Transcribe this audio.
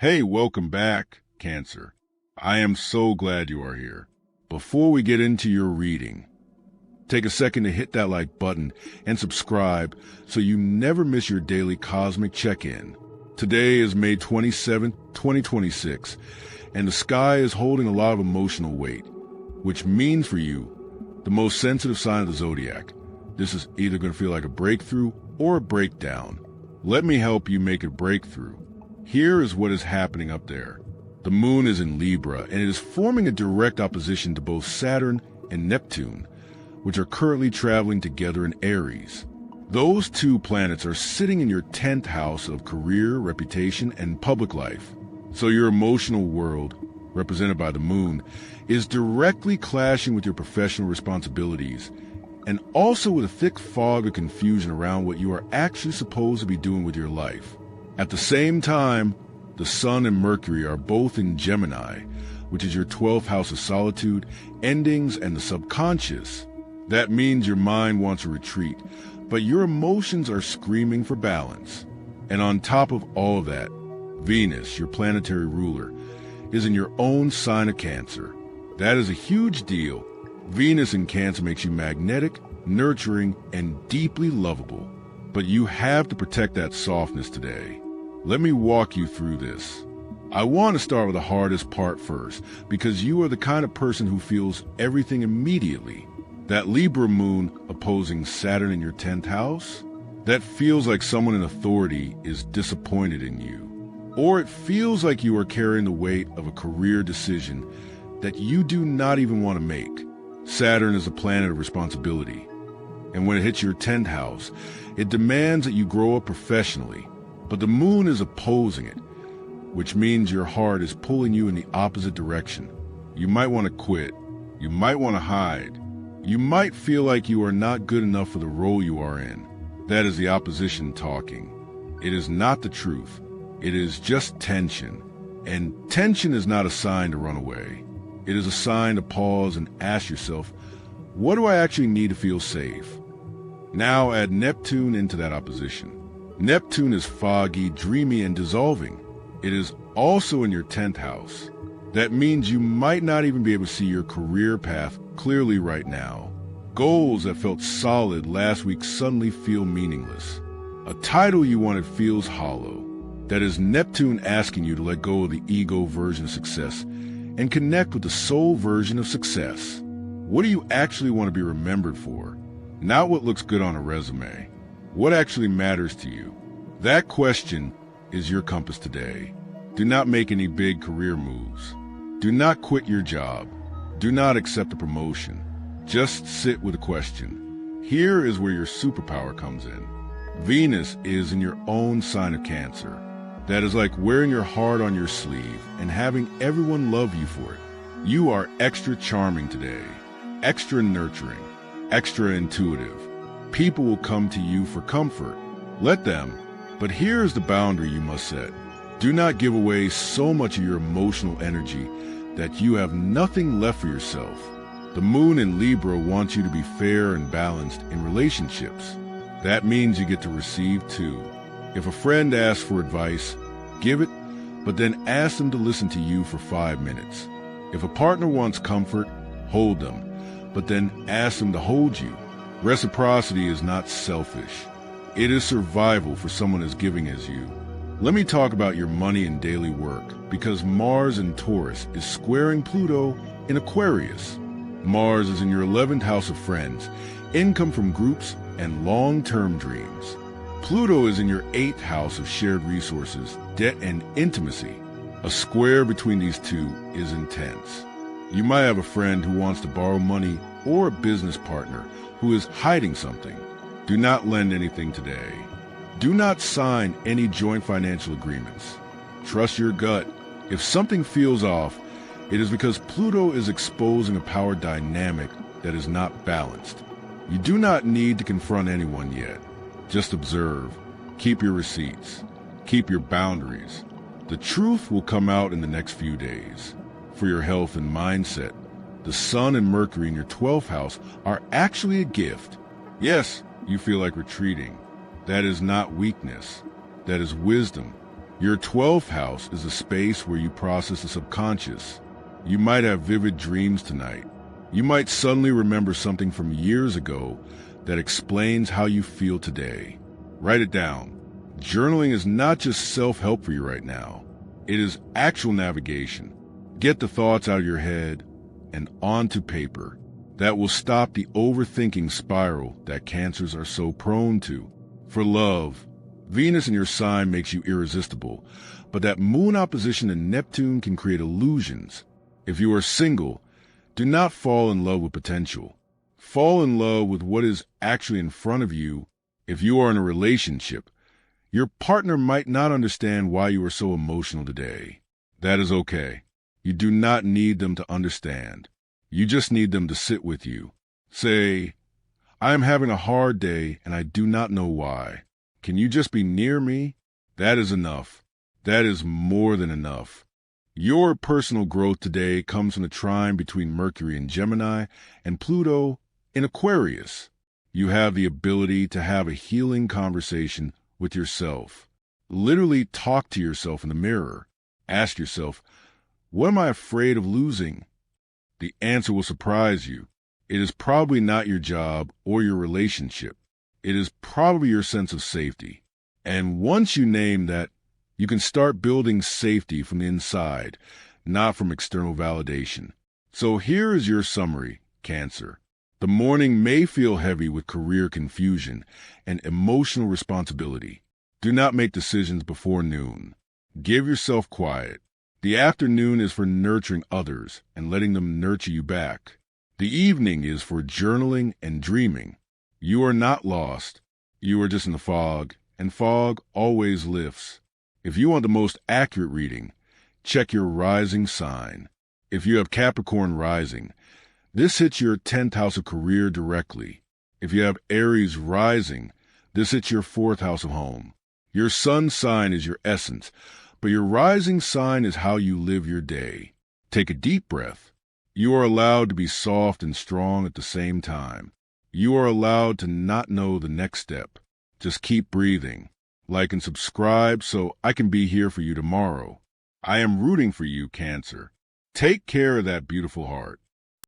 Hey, welcome back, Cancer. I am so glad you are here. Before we get into your reading, take a second to hit that like button and subscribe so you never miss your daily cosmic check-in. Today is May 27th, 2026, and the sky is holding a lot of emotional weight, which means for you, the most sensitive sign of the zodiac, this is either going to feel like a breakthrough or a breakdown. Let me help you make a breakthrough. Here is what is happening up there. The moon is in Libra, and it is forming a direct opposition to both Saturn and Neptune, which are currently traveling together in Aries. Those two planets are sitting in your 10th house of career, reputation, and public life. So your emotional world, represented by the moon, is directly clashing with your professional responsibilities, and also with a thick fog of confusion around what you are actually supposed to be doing with your life. At the same time, the Sun and Mercury are both in Gemini, which is your 12th house of solitude, endings, and the subconscious. That means your mind wants a retreat, but your emotions are screaming for balance. And on top of all of that, Venus, your planetary ruler, is in your own sign of Cancer. That is a huge deal. Venus in Cancer makes you magnetic, nurturing, and deeply lovable. But you have to protect that softness today. Let me walk you through this. I want to start with the hardest part first, because you are the kind of person who feels everything immediately. That Libra moon opposing Saturn in your 10th house, that feels like someone in authority is disappointed in you. Or it feels like you are carrying the weight of a career decision that you do not even want to make. Saturn is a planet of responsibility, and when it hits your 10th house, it demands that you grow up professionally. But the moon is opposing it, which means your heart is pulling you in the opposite direction. You might want to quit. You might want to hide. You might feel like you are not good enough for the role you are in. That is the opposition talking. It is not the truth. It is just tension. And tension is not a sign to run away. It is a sign to pause and ask yourself, what do I actually need to feel safe? Now add Neptune into that opposition. Neptune is foggy, dreamy, and dissolving. It is also in your 10th house. That means you might not even be able to see your career path clearly right now. Goals that felt solid last week suddenly feel meaningless. A title you wanted feels hollow. That is Neptune asking you to let go of the ego version of success and connect with the soul version of success. What do you actually want to be remembered for? Not what looks good on a resume. What actually matters to you? That question is your compass today. Do not make any big career moves. Do not quit your job. Do not accept a promotion. Just sit with a question. Here is where your superpower comes in. Venus is in your own sign of Cancer. That is like wearing your heart on your sleeve and having everyone love you for it. You are extra charming today, extra nurturing, extra intuitive. People will come to you for comfort. Let them. But here is the boundary you must set. Do not give away so much of your emotional energy that you have nothing left for yourself. The moon in Libra wants you to be fair and balanced in relationships. That means you get to receive too. If a friend asks for advice, give it, but then ask them to listen to you for 5 minutes. If a partner wants comfort, hold them, but then ask them to hold you. Reciprocity is not selfish. It is survival for someone as giving as you. Let me talk about your money and daily work, because Mars in Taurus is squaring Pluto in Aquarius. Mars is in your 11th house of friends, income from groups, and long-term dreams. Pluto is in your 8th house of shared resources, debt, and intimacy. A square between these two is intense. You might have a friend who wants to borrow money or a business partner who is hiding something. Do not lend anything today. Do not sign any joint financial agreements. Trust your gut. If something feels off, it is because Pluto is exposing a power dynamic that is not balanced. You do not need to confront anyone yet. Just observe. Keep your receipts. Keep your boundaries. The truth will come out in the next few days. For your health and mindset, the Sun and Mercury in your 12th house are actually a gift. Yes, you feel like retreating. That is not weakness. That is wisdom. Your 12th house is a space where you process the subconscious. You might have vivid dreams tonight. You might suddenly remember something from years ago that explains how you feel today. Write it down. Journaling is not just self-help for you right now. It is actual navigation. Get the thoughts out of your head and onto paper. That will stop the overthinking spiral that Cancers are so prone to. For love, Venus in your sign makes you irresistible, but that moon opposition to Neptune can create illusions. If you are single, do not fall in love with potential. Fall in love with what is actually in front of you. If you are in a relationship, your partner might not understand why you are so emotional today. That is okay. You do not need them to understand. You just need them to sit with you. Say, I am having a hard day and I do not know why. Can you just be near me? That is enough. That is more than enough. Your personal growth today comes from the trine between Mercury in Gemini and Pluto in Aquarius. You have the ability to have a healing conversation with yourself. Literally talk to yourself in the mirror. Ask yourself, what am I afraid of losing? The answer will surprise you. It is probably not your job or your relationship. It is probably your sense of safety. And once you name that, you can start building safety from the inside, not from external validation. So here is your summary, Cancer. The morning may feel heavy with career confusion and emotional responsibility. Do not make decisions before noon. Give yourself quiet. The afternoon is for nurturing others and letting them nurture you back. The evening is for journaling and dreaming. You are not lost. You are just in the fog, and fog always lifts. If you want the most accurate reading, check your rising sign. If you have Capricorn rising, this hits your 10th house of career directly. If you have Aries rising, this hits your 4th house of home. Your sun sign is your essence, but your rising sign is how you live your day. Take a deep breath. You are allowed to be soft and strong at the same time. You are allowed to not know the next step. Just keep breathing. Like and subscribe so I can be here for you tomorrow. I am rooting for you, Cancer. Take care of that beautiful heart.